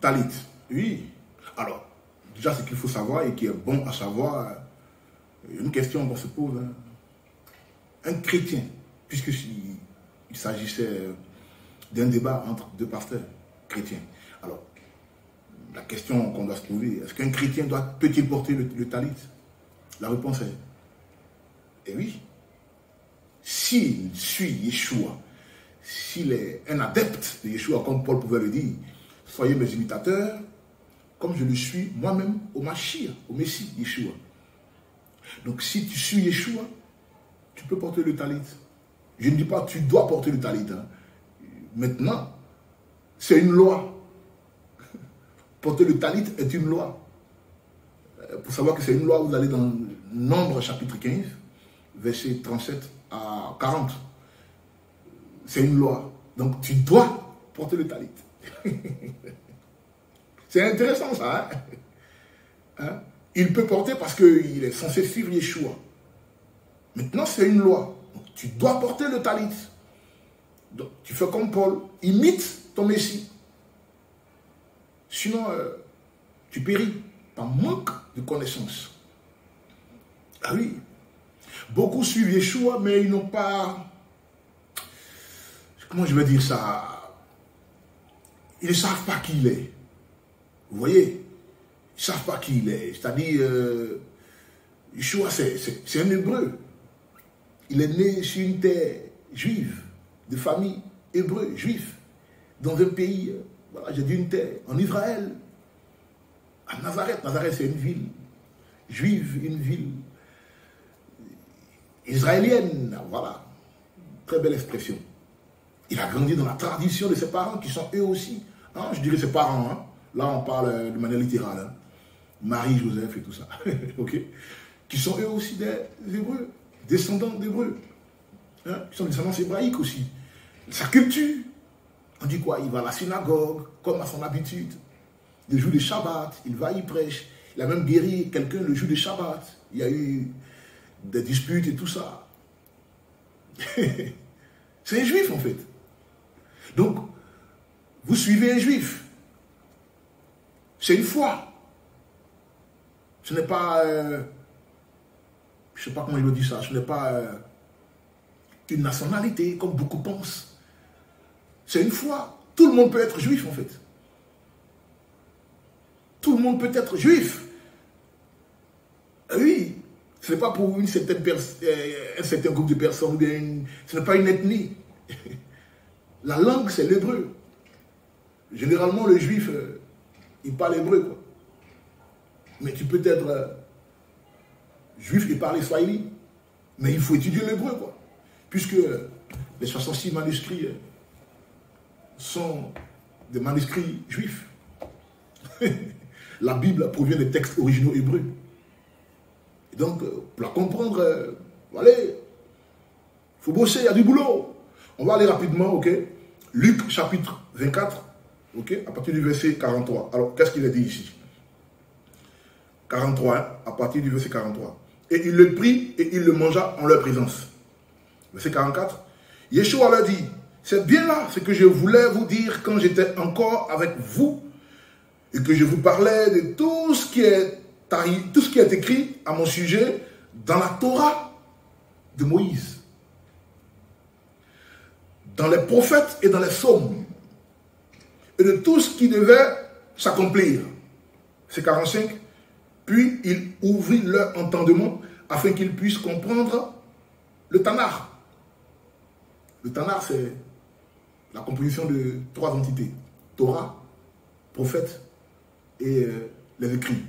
talit. Oui. Alors, déjà, ce qu'il faut savoir et qui est bon à savoir, une question qu'on se pose. Hein. Un chrétien, puisqu'il s'agissait d'un débat entre deux pasteurs chrétiens. Alors, la question qu'on doit se poser, est-ce qu'un chrétien peut-il porter le talit? La réponse est oui. S'il suit Yeshua, s'il est un adepte de Yeshua, comme Paul pouvait le dire, soyez mes imitateurs, comme je le suis moi-même au Mashiach, au Messie, Yeshua. Donc si tu suis Yeshua, tu peux porter le talit. Je ne dis pas tu dois porter le talit. Hein. Maintenant, c'est une loi. Porter le talit est une loi. Pour savoir que c'est une loi, vous allez dans Nombre chapitre 15, verset 37 à 40. C'est une loi. Donc tu dois porter le talit. C'est intéressant ça. Hein? Il peut porter parce qu'il est censé suivre Yeshua. Maintenant c'est une loi. Donc, tu dois porter le talit. Donc tu fais comme Paul. Imite ton Messie. Sinon tu péris par manque de connaissances. Ah oui. Beaucoup suivent Yeshua mais ils n'ont pas... Comment je vais dire ça? Ils ne savent pas qui il est. Vous voyez? Ils ne savent pas qui il est. C'est-à-dire, Yeshua, c'est un hébreu. Il est né sur une terre juive, de famille hébreu, juif, dans un pays, voilà, j'ai dit une terre, en Israël, à Nazareth. Nazareth, c'est une ville juive, une ville israélienne, voilà. Très belle expression. Il a grandi dans la tradition de ses parents qui sont eux aussi, hein, je dirais ses parents, hein. Là on parle de manière littérale, hein. Marie, Joseph et tout ça, ok, qui sont eux aussi des Hébreux, descendants d'Hébreux, hein, qui sont des descendants hébraïques aussi. Sa culture, on dit quoi? Il va à la synagogue, comme à son habitude, le jour de Shabbat, il va, il prêche, il a même guéri quelqu'un le jour de Shabbat, il y a eu des disputes et tout ça. C'est un juif en fait. Donc, vous suivez un juif. C'est une foi. Ce n'est pas... je ne sais pas comment il veut dire ça. Ce n'est pas une nationalité, comme beaucoup pensent. C'est une foi. Tout le monde peut être juif, en fait. Tout le monde peut être juif. Oui. Ce n'est pas pour un certain groupe de personnes. Bien ce n'est pas une ethnie. La langue, c'est l'hébreu. Généralement, le juif, il parle hébreu, quoi. Mais tu peux être juif et parler swahili. Mais il faut étudier l'hébreu, quoi. Puisque les 66 manuscrits sont des manuscrits juifs. La Bible provient des textes originaux hébreux. Et donc, pour la comprendre, voilà, il faut bosser, il y a du boulot. On va aller rapidement, ok. Luc chapitre 24, ok, à partir du verset 43. Alors, qu'est-ce qu'il a dit ici? 43, hein, à partir du verset 43. Et il le prit et il le mangea en leur présence. Verset 44. Yeshua leur dit, c'est bien là ce que je voulais vous dire quand j'étais encore avec vous et que je vous parlais de tout ce qui est écrit à mon sujet dans la Torah de Moïse, dans les prophètes et dans les psaumes, et de tout ce qui devait s'accomplir. C'est 45. Puis il ouvrit leur entendement afin qu'ils puissent comprendre le Tanakh. Le Tanakh, c'est la composition de 3 entités. Torah, prophète et les écrits.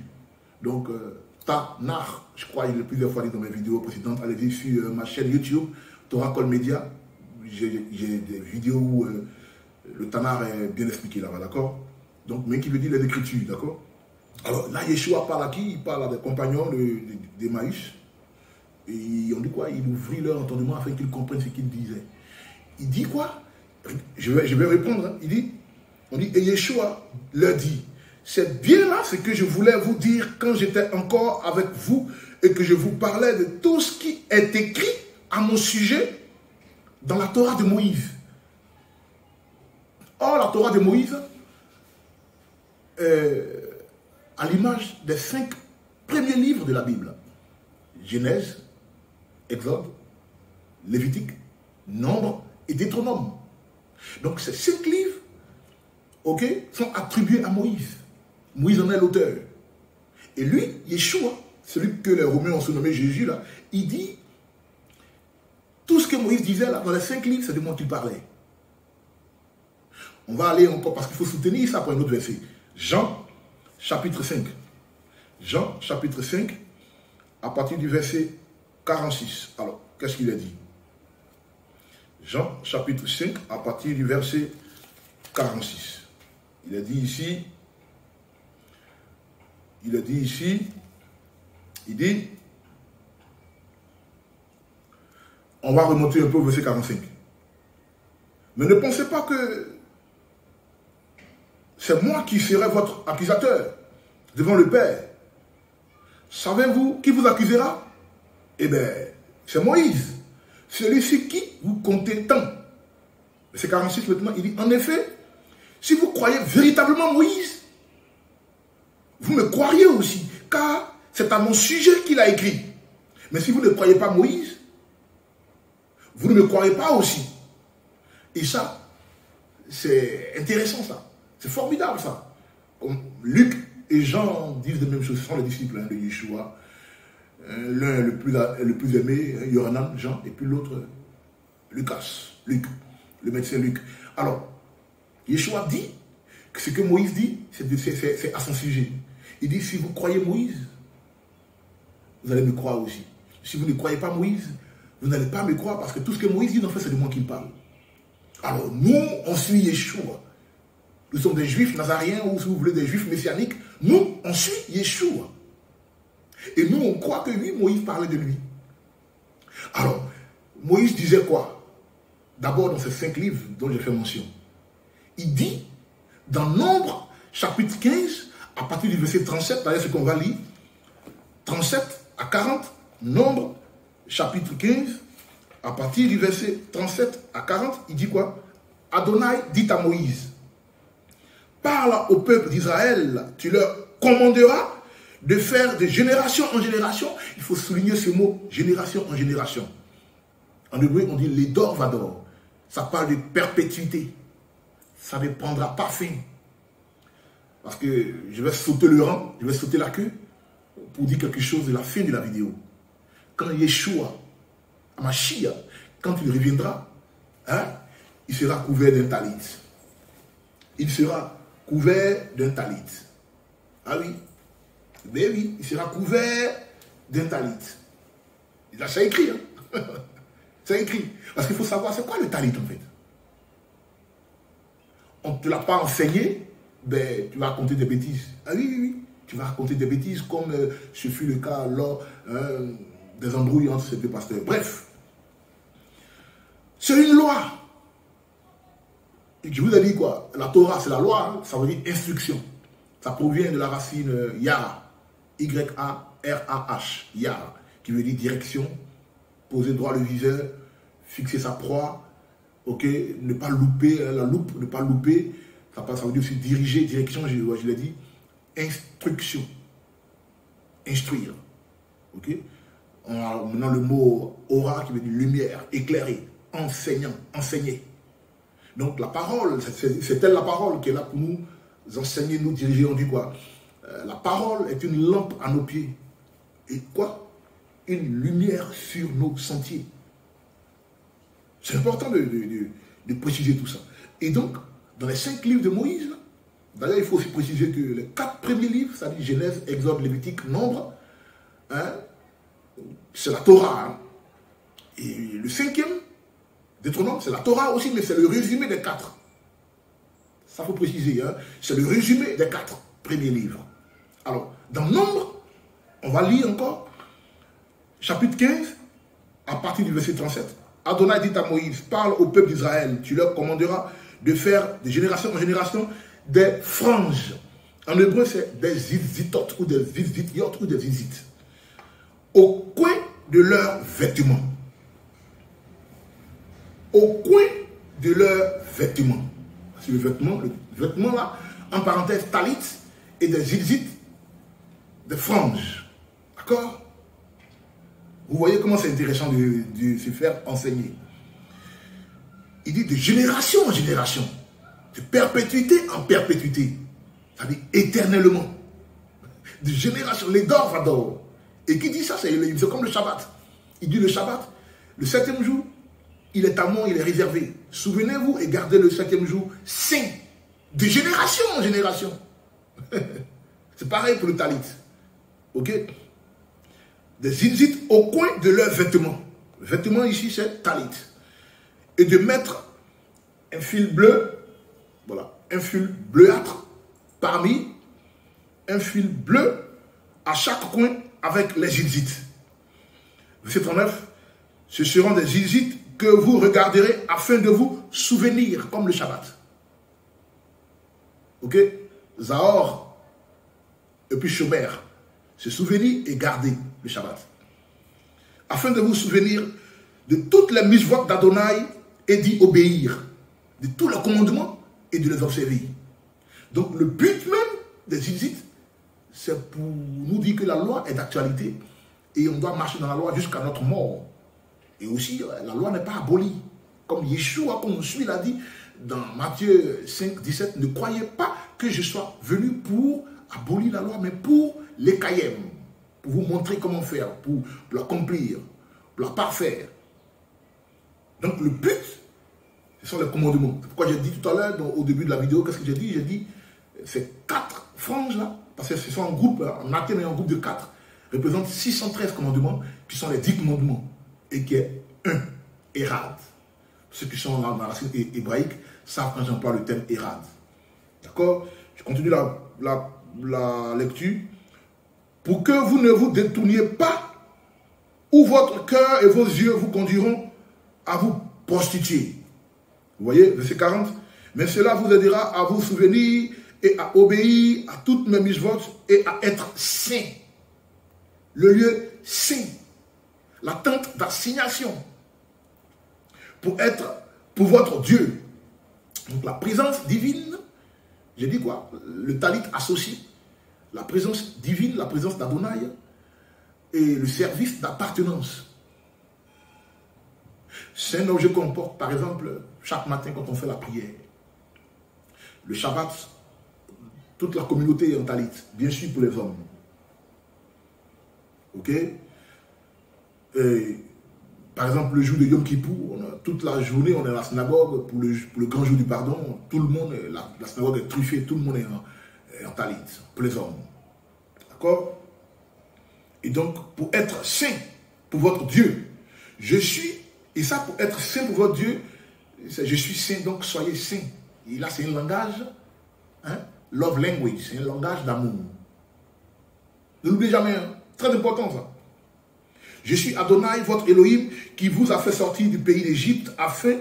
Donc, Tanakh, je crois, il est plusieurs fois dit dans mes vidéos précédentes. Allez-y sur ma chaîne YouTube, Torah Call Media. J'ai des vidéos où le Tanakh est bien expliqué là-bas, d'accord? Donc, mais qui veut dire les écritures, d'accord? Alors là, Yeshua parle à qui? Il parle à des compagnons d'Emmaüs. Et on dit quoi? Il ouvrit leur entendement afin qu'ils comprennent ce qu'il disait. Il dit quoi? Je vais répondre. Hein. On dit, et Yeshua leur dit, c'est bien là ce que je voulais vous dire quand j'étais encore avec vous et que je vous parlais de tout ce qui est écrit à mon sujet dans la Torah de Moïse. Or, la Torah de Moïse, à l'image des 5 premiers livres de la Bible. Genèse, Exode, Lévitique, Nombre et Deutéronome. Donc ces 5 livres, ok, sont attribués à Moïse. Moïse en est l'auteur. Et lui, Yeshua, celui que les Romains ont surnommé Jésus, là, il dit, tout ce que Moïse disait là, dans les 5 livres, c'est de moi qu'il parlait. On va aller encore, parce qu'il faut soutenir ça pour un autre verset. Jean, chapitre 5. Jean, chapitre 5, à partir du verset 46. Alors, qu'est-ce qu'il a dit? Jean, chapitre 5, à partir du verset 46. Il a dit ici, il dit, on va remonter un peu au verset 45. Mais ne pensez pas que c'est moi qui serai votre accusateur devant le Père. Savez-vous qui vous accusera? Eh bien, c'est Moïse, celui-ci qui vous comptez tant. Verset 46 maintenant, il dit, en effet, si vous croyez véritablement Moïse, vous me croiriez aussi, car c'est à mon sujet qu'il a écrit. Mais si vous ne croyez pas Moïse, vous ne me croyez pas aussi. Et ça, c'est intéressant ça. C'est formidable ça. Comme Luc et Jean disent la même chose, ce sont les disciples de Yeshua. L'un le plus aimé, Yohanan, Jean, et puis l'autre, Luc, le médecin Luc. Alors, Yeshua dit que ce que Moïse dit, c'est à son sujet. Il dit, si vous croyez Moïse, vous allez me croire aussi. Si vous ne croyez pas Moïse, vous n'allez pas me croire parce que tout ce que Moïse dit, en fait, c'est de moi qu'il parle. Alors, nous, on suit Yeshua. Nous sommes des juifs nazariens ou si vous voulez des juifs messianiques. Nous, on suit Yeshua. Et nous, on croit que lui, Moïse parlait de lui. Alors, Moïse disait quoi? D'abord dans ces 5 livres dont j'ai fait mention. Il dit, dans Nombre, chapitre 15, à partir du verset 37, d'ailleurs ce qu'on va lire, 37 à 40, Nombre, chapitre 15, à partir du verset 37 à 40, il dit quoi? Adonai dit à Moïse, parle au peuple d'Israël, tu leur commanderas de faire de génération en génération. Il faut souligner ce mot, génération en génération. En hébreu, on dit les dor vador. Ça parle de perpétuité. Ça ne prendra pas fin. Parce que je vais sauter le rang, je vais sauter la queue pour dire quelque chose de la fin de la vidéo. Quand Yeshua, Mashiach, quand il reviendra, hein, il sera couvert d'un talit. Il sera couvert d'un talit. Ah oui. Ben oui, il sera couvert d'un talit. Là, c'est écrit. Hein? C'est écrit. Parce qu'il faut savoir, c'est quoi le talit en fait? On ne te l'a pas enseigné, ben tu vas raconter des bêtises. Ah oui, oui, oui. Tu vas raconter des bêtises comme ce fut le cas lors des embrouilles entre ces 2 pasteurs. Bref. C'est une loi. Et je vous ai dit quoi? La Torah, c'est la loi, hein? Ça veut dire instruction. Ça provient de la racine Yara. Y-A-R-A-H, Yara, qui veut dire direction, poser droit le viseur, fixer sa proie, ok, ne pas louper, la loupe, ne pas louper, ça veut dire aussi diriger, direction, je l'ai dit, instruction, instruire, ok. On a maintenant le mot aura qui veut dire lumière, éclairer, enseignant, enseigner. Donc la parole, c'est elle la parole qui est là pour nous enseigner, nous diriger, on dit quoi? La parole est une lampe à nos pieds. Et quoi? Une lumière sur nos sentiers. C'est important de préciser tout ça. Et donc, dans les 5 livres de Moïse, d'ailleurs, il faut aussi préciser que les 4 premiers livres, c'est-à-dire Genèse, Exode, Lévitique, Nombre, hein, c'est la Torah. Hein. Et le 5e, Deutéronome, c'est la Torah aussi, mais c'est le résumé des 4. Ça faut préciser. Hein. C'est le résumé des 4 premiers livres. Alors, dans Nombre, on va lire encore, chapitre 15, à partir du verset 37. Adonai dit à Moïse, parle au peuple d'Israël, tu leur commanderas de faire de génération en génération des franges. En hébreu, c'est des zizitotes ou des zizitiotes ou des zizites. Au coin de leurs vêtements. Au coin de leurs vêtements. C'est le vêtement là, en parenthèse, talit, et des zizit, des franges. D'accord? Vous voyez comment c'est intéressant de se faire enseigner. Il dit de génération en génération, de perpétuité en perpétuité, c'est-à-dire éternellement. De génération, les d'or va d'or. Et qui dit ça, c'est comme le Shabbat. Il dit le Shabbat, le 7e jour, il est à moi, il est réservé. Souvenez-vous et gardez le 7e jour saint, de génération en génération. C'est pareil pour le talit. Ok? Des zizit au coin de leurs vêtements. Le vêtement ici, c'est talit. Et de mettre un fil bleu, voilà, un fil bleuâtre parmi un fil bleu à chaque coin avec les zizit. Verset 39, ce seront des zizit que vous regarderez afin de vous souvenir, comme le Shabbat. Ok? Zahor, et puis Shomer, se souvenir et garder le Shabbat. Afin de vous souvenir de toutes les mitzvot d'Adonai et d'y obéir, de tous les commandements et de les observer. Donc le but même des zizit, c'est pour nous dire que la loi est d'actualité et on doit marcher dans la loi jusqu'à notre mort. Et aussi, la loi n'est pas abolie. Comme Yeshua, comme on l'a dit dans Matthieu 5, 17, ne croyez pas que je sois venu pour abolir la loi, mais pour l'écaillem, pour vous montrer comment faire, pour l'accomplir, pour la parfaire. Donc le but, ce sont les commandements. C'est pourquoi j'ai dit tout à l'heure, au début de la vidéo, qu'est-ce que j'ai dit? J'ai dit, ces 4 franges là, parce que ce sont en groupe, en matin, mais en groupe de 4, représentent 613 commandements, qui sont les 10 commandements, et qui est 1, Érad. Ceux qui sont dans la racine hébraïque savent quand j'emploie le terme Érad. D'accord? Je continue la lecture. Pour que vous ne vous détourniez pas, où votre cœur et vos yeux vous conduiront à vous prostituer. Vous voyez, verset 40. Mais cela vous aidera à vous souvenir et à obéir à toutes mes mitzvot et à être saint. Le lieu saint. La tente d'assignation. Pour votre Dieu. Donc la présence divine, j'ai dit quoi? Le talit associe la présence divine, la présence d'Adonai et le service d'appartenance. C'est un objet qu'on porte, par exemple, chaque matin quand on fait la prière. Le Shabbat, toute la communauté est en talit, bien sûr pour les hommes. Ok? Et, par exemple, le jour de Yom Kippour, toute la journée, on est à la synagogue pour le grand jour du pardon. Tout le monde, la synagogue est truffée, tout le monde est en talit, pour les hommes. D'accord? Et donc, pour être saint pour votre Dieu, je suis, et ça, pour être saint pour votre Dieu, je suis saint, donc soyez saint. Et là, c'est un langage, hein, love language, c'est un langage d'amour. Ne l'oubliez jamais, hein, très important ça. Je suis Adonai, votre Elohim, qui vous a fait sortir du pays d'Égypte afin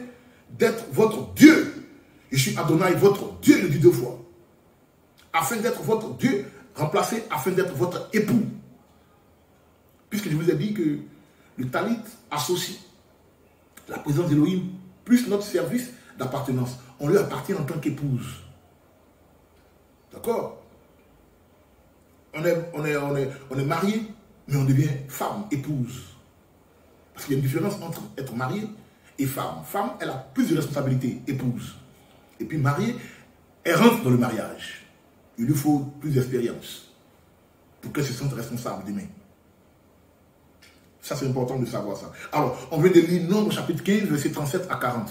d'être votre Dieu. Je suis Adonai, votre Dieu, le dit 2 fois. Afin d'être votre Dieu, remplacé afin d'être votre époux. Puisque je vous ai dit que le talit associe la présence d'Elohim plus notre service d'appartenance. On lui appartient en tant qu'épouse. D'accord? On est marié, mais on devient femme, épouse. Parce qu'il y a une différence entre être marié et femme. Femme, elle a plus de responsabilités, épouse. Et puis mariée, elle rentre dans le mariage. Il lui faut plus d'expérience pour qu'elle se sente responsable demain. Ça, c'est important de savoir ça. Alors, on vient de lire Nombre chapitre 15, verset 37 à 40.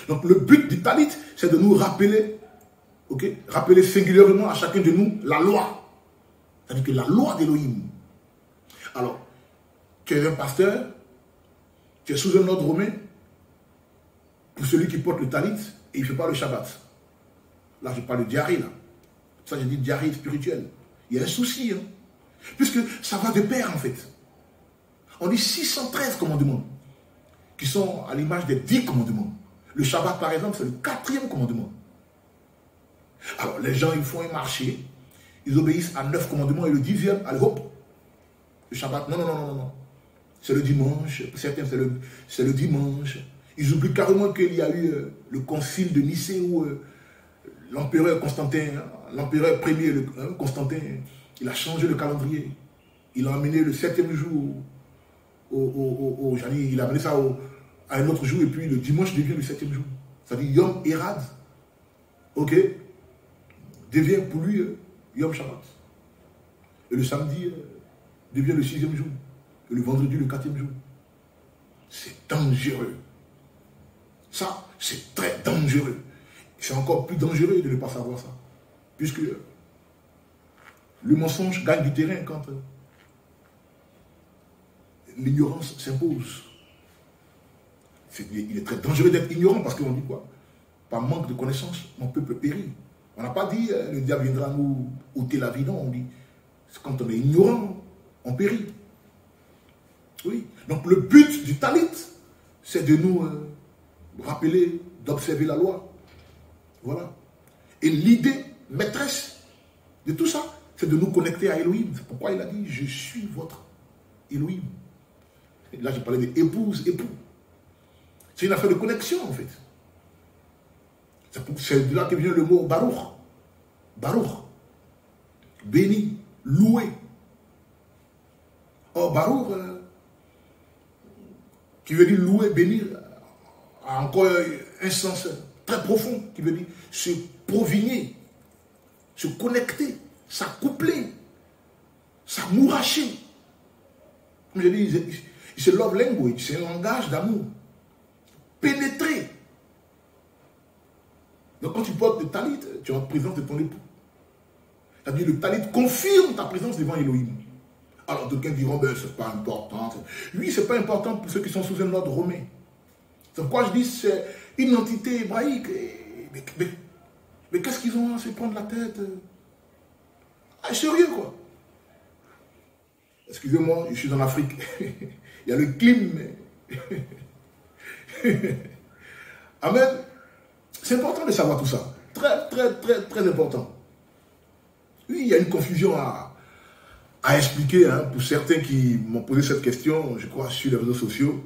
Donc, le but du talit, c'est de nous rappeler, ok, rappeler singulièrement à chacun de nous la loi. C'est-à-dire que la loi d'Elohim. Alors, tu es un pasteur, tu es sous un ordre romain, pour celui qui porte le talit, et il ne fait pas le Shabbat. Là, je parle de diarrhée, là. Ça, j'ai dit diarrhée spirituelle. Il y a un souci, hein. Puisque ça va de pair, en fait. On dit 613 commandements, qui sont à l'image des 10 commandements. Le Shabbat, par exemple, c'est le 4e commandement. Alors, les gens, ils font un marché, ils obéissent à 9 commandements, et le 10e, allez, hop, le Shabbat, non. C'est le dimanche, pour certains, c'est le dimanche. Ils oublient carrément qu'il y a eu le concile de Nicée où l'empereur Constantin, l'empereur premier, Constantin, il a changé le calendrier. Il a amené le 7e jour, il a amené ça à un autre jour, et puis le dimanche devient le 7e jour. C'est-à-dire Yom Erad, ok, devient pour lui Yom Shabbat. Et le samedi devient le 6e jour. Et le vendredi, le 4e jour. C'est dangereux. Ça, c'est très dangereux. C'est encore plus dangereux de ne pas savoir ça. Puisque le mensonge gagne du terrain quand l'ignorance s'impose. Il est très dangereux d'être ignorant parce qu'on dit quoi? Par manque de connaissances, mon peuple périt. On n'a pas dit le diable viendra nous ôter la vie, non. On dit quand on est ignorant, on périt. Oui. Donc le but du talit, c'est de nous rappeler d'observer la loi. Voilà. Et l'idée maîtresse de tout ça, c'est de nous connecter à Elohim. C'est pourquoi il a dit, je suis votre Elohim. Et là, je parlais d'épouse, époux. C'est une affaire de connexion, en fait. C'est de là que vient le mot Baruch. Baruch. Béni, loué. Or, Baruch, qui veut dire louer, bénir, a encore un sens très profond, qui veut dire se provigner, se connecter, s'accoupler, s'amouracher. Comme je dis, c'est love language, c'est un langage d'amour. Pénétrer. Donc quand tu portes le talit, tu es en présence de ton époux. C'est-à-dire le talit confirme ta présence devant Elohim. Alors d'autres diront, ben, c'est pas important. Oui, c'est pas important pour ceux qui sont sous un ordre romain. C'est pourquoi je dis, c'est une entité hébraïque. Mais qu'est-ce qu'ils ont à se prendre la tête? Ah, sérieux, quoi. Excusez-moi, je suis en Afrique. Il y a le climat. Amen. C'est important de savoir tout ça. Très, très, très, très important. Oui, il y a une confusion à expliquer hein, pour certains qui m'ont posé cette question, je crois, sur les réseaux sociaux.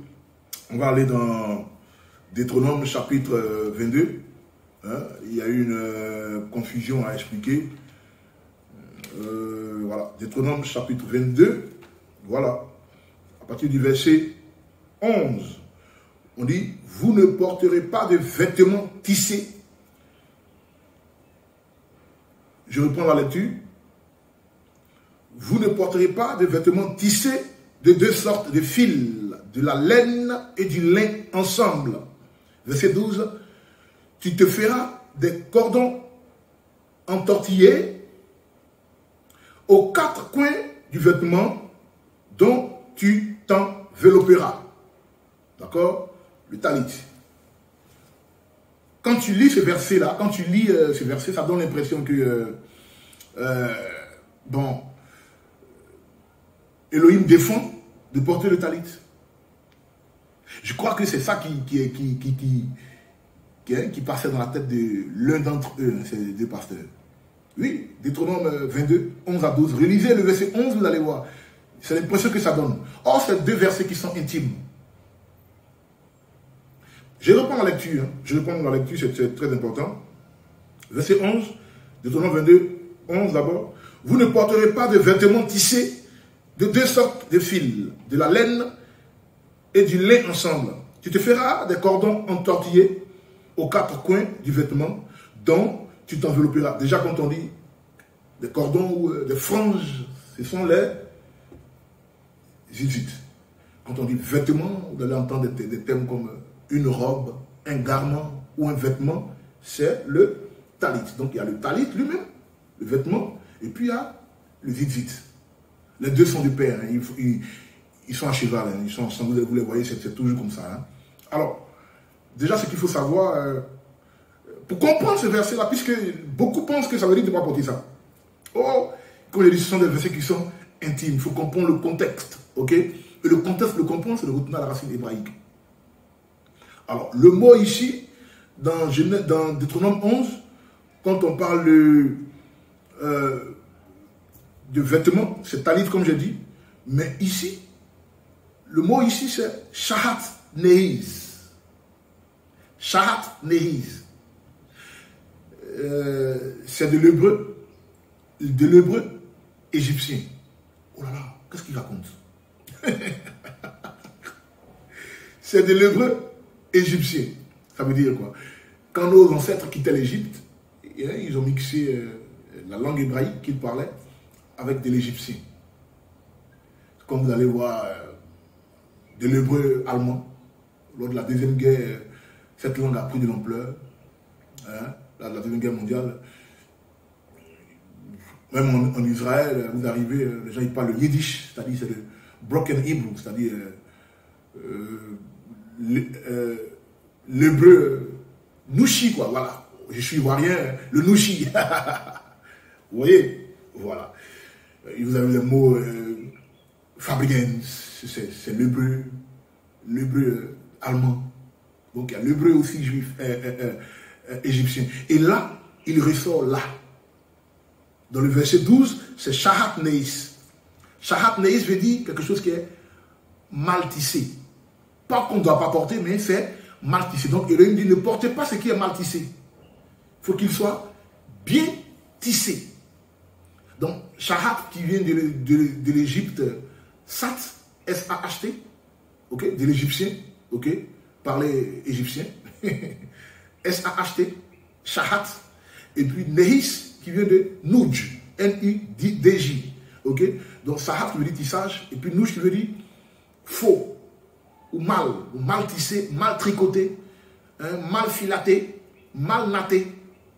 On va aller dans Deutéronome chapitre 22. Hein, il y a une confusion à expliquer. Voilà, Deutéronome chapitre 22. Voilà, à partir du verset 11. On dit, vous ne porterez pas de vêtements tissés. Je reprends la lecture. Vous ne porterez pas de vêtements tissés de deux sortes de fils, de la laine et du lin ensemble. Verset 12. Tu te feras des cordons entortillés aux quatre coins du vêtement dont tu t'envelopperas. D'accord? Le talit. Quand tu lis ce verset-là, ce verset, ça donne l'impression que, bon, Elohim défend de porter le talit. Je crois que c'est ça qui passait dans la tête de l'un d'entre eux, ces deux pasteurs. Oui, Deutéronome 22, 11 à 12. Relisez le verset 11, vous allez voir. C'est l'impression que ça donne. Or, c'est deux versets qui sont intimes. Je reprends la lecture. C'est très important. Verset 11, Deutéronome 22, 11 d'abord. Vous ne porterez pas de vêtements tissés de deux sortes de fils, de la laine et du lin ensemble. Tu te feras des cordons entortillés aux quatre coins du vêtement dont tu t'envelopperas. Déjà, quand on dit des cordons ou des franges, ce sont les zizites. Quand on dit vêtements, vous allez entendre des termes comme une robe, un garment ou un vêtement, c'est le talit. Donc il y a le talit lui-même, le vêtement, et puis il y a le zizit. Les deux sont du père, hein. Ils sont à cheval, hein. Ils sont ensemble, vous les voyez, c'est toujours comme ça. Hein. Alors, déjà ce qu'il faut savoir, pour comprendre ce verset-là, puisque beaucoup pensent que ça veut dire de ne pas porter ça. Oh, comme je dis, ce sont des versets qui sont intimes, il faut comprendre le contexte, ok? Et le contexte, le comprendre, c'est de retourner à la racine hébraïque. Alors, le mot ici, dans Deutéronome 11, quand on parle de vêtements, c'est talit comme j'ai dit, mais ici, le mot ici c'est shahat neiz. Shahat neiz. c'est de l'hébreu égyptien. Oh là là, qu'est-ce qu'il raconte? C'est de l'hébreu égyptien. Ça veut dire quoi? Quand nos ancêtres quittaient l'Égypte, ils ont mixé la langue hébraïque qu'ils parlaient avec de l'égyptien. Comme vous allez voir de l'hébreu allemand, lors de la Deuxième Guerre, cette langue a pris de l'ampleur. Hein, la Deuxième Guerre mondiale. Même en Israël, vous arrivez, les gens ils parlent le yiddish, c'est-à-dire c'est le broken Hebrew, c'est-à-dire l'hébreu nouchi, quoi, voilà. Je suis ivoirien, le nouchi. Vous voyez, voilà. Vous avez le mot fabricants, c'est l'hébreu allemand. Donc il y a l'hébreu aussi juif, égyptien. Et là, il ressort là. Dans le verset 12, c'est Shahat Neis. Shahat Neis veut dire quelque chose qui est mal tissé. Pas qu'on ne doit pas porter, mais c'est mal tissé. Donc Elohim dit, ne portez pas ce qui est mal tissé. Il faut qu'il soit bien tissé. Donc Shahat qui vient de l'Égypte, Sat, S-A-H-T, ok, de l'égyptien, ok, parler égyptien, S-A-H-T, Shahat, et puis Nehis, qui vient de Nouj, N-U-D-J, ok? Donc Sahat qui veut dire tissage, et puis Nouj qui veut dire faux, ou mal tissé, mal tricoté, hein, mal filaté, mal natté.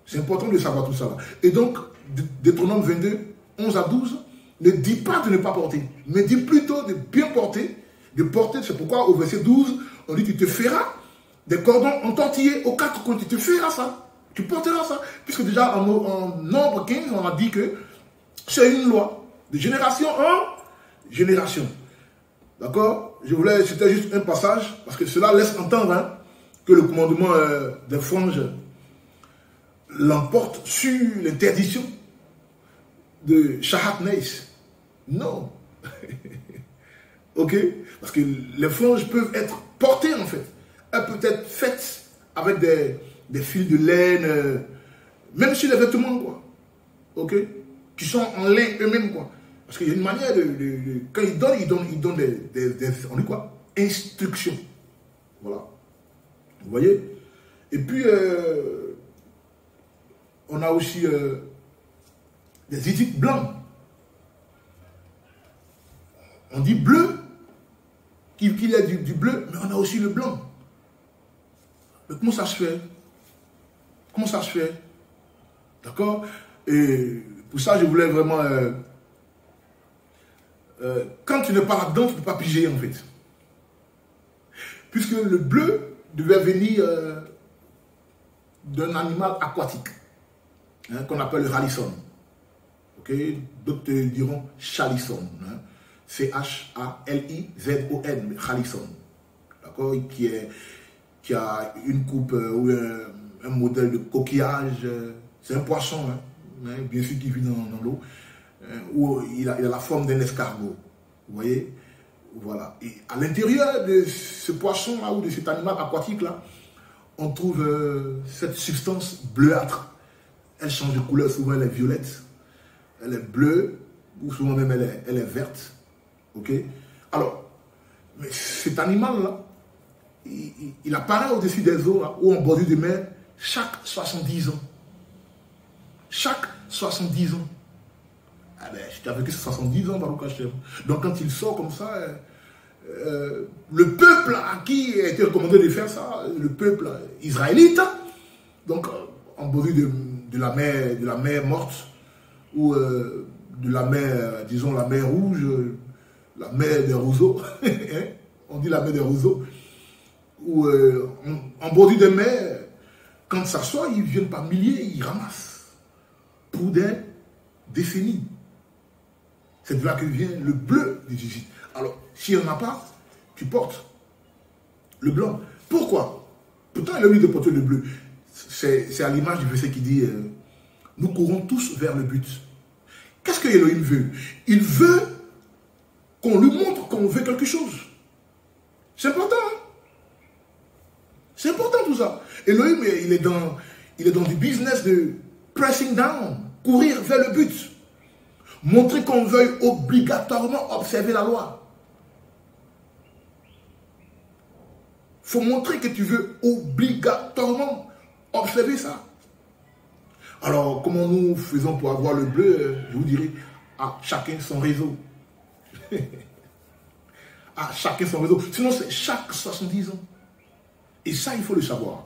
C'est important de savoir tout ça là. Et donc, Deutéronome 22, 11 à 12, ne dit pas de ne pas porter, mais dit plutôt de bien porter, de porter. C'est pourquoi au verset 12, on dit tu te feras des cordons entortillés aux quatre coins, tu te feras ça. Tu porteras ça, puisque déjà en nombre 15, on a dit que c'est une loi de génération en génération. D'accord? C'était juste un passage, parce que cela laisse entendre hein, que le commandement des franges l'emporte sur l'interdiction de Shahat Neis. Non. Ok? Parce que les franges peuvent être portées en fait. Elles peuvent être faites avec des fils de laine, même sur les vêtements, quoi. Ok? Qui sont en lin eux-mêmes, quoi. Parce qu'il y a une manière quand ils donnent des on dit quoi? Instructions. Voilà. Vous voyez? Et puis, on a aussi des étiquettes blancs. On dit bleu, qu'il y a du bleu, mais on a aussi le blanc. Mais comment ça se fait? Comment ça se fait? D'accord? Et pour ça, je voulais vraiment... quand tu n'es pas là-dedans, tu ne peux pas piger, en fait. Puisque le bleu devait venir d'un animal aquatique, hein, qu'on appelle le ralisson. Ok? D'autres diront chalisson. Hein? C-H-A-L-I-Z-O-N, chalisson. D'accord? Qui a une coupe ou un modèle de coquillage. C'est un poisson, hein, bien sûr, qui vit dans l'eau, où il a la forme d'un escargot. Vous voyez? Voilà. Et à l'intérieur de ce poisson-là, ou de cet animal aquatique-là, on trouve cette substance bleuâtre. Elle change de couleur, souvent elle est violette, elle est bleue, ou souvent même elle est verte. Ok? Alors, mais cet animal-là, il apparaît au-dessus des eaux, là, ou en bordure de mer, chaque 70 ans. Chaque 70 ans. Ah ben, j'étais avec 70 ans, Baruch Hashem. Donc quand il sort comme ça, le peuple à qui a été recommandé de faire ça, le peuple israélite, donc en bordure de la mer morte, ou de la mer, disons la mer rouge, la mer des roseaux, on dit la mer des roseaux, ou en bordure de mer, quand ça sort, ils viennent par milliers, ils ramassent pour des décennies. C'est de là que vient le bleu des Égyptes. Alors, s'il n'y en a pas, tu portes le blanc. Pourquoi? Pourtant, il a envie de porter le bleu. C'est à l'image du verset qui dit nous courons tous vers le but. Qu'est-ce que Elohim veut? Il veut qu'on lui montre qu'on veut quelque chose. C'est important. Hein? C'est important tout ça. Elohim, il est dans du business pressing down, courir vers le but. Montrer qu'on veuille obligatoirement observer la loi. Il faut montrer que tu veux obligatoirement observer ça. Alors, comment nous faisons pour avoir le bleu? Je vous dirais, à chacun son réseau. À chacun son réseau. Sinon, c'est chaque 70 ans. Et ça, il faut le savoir.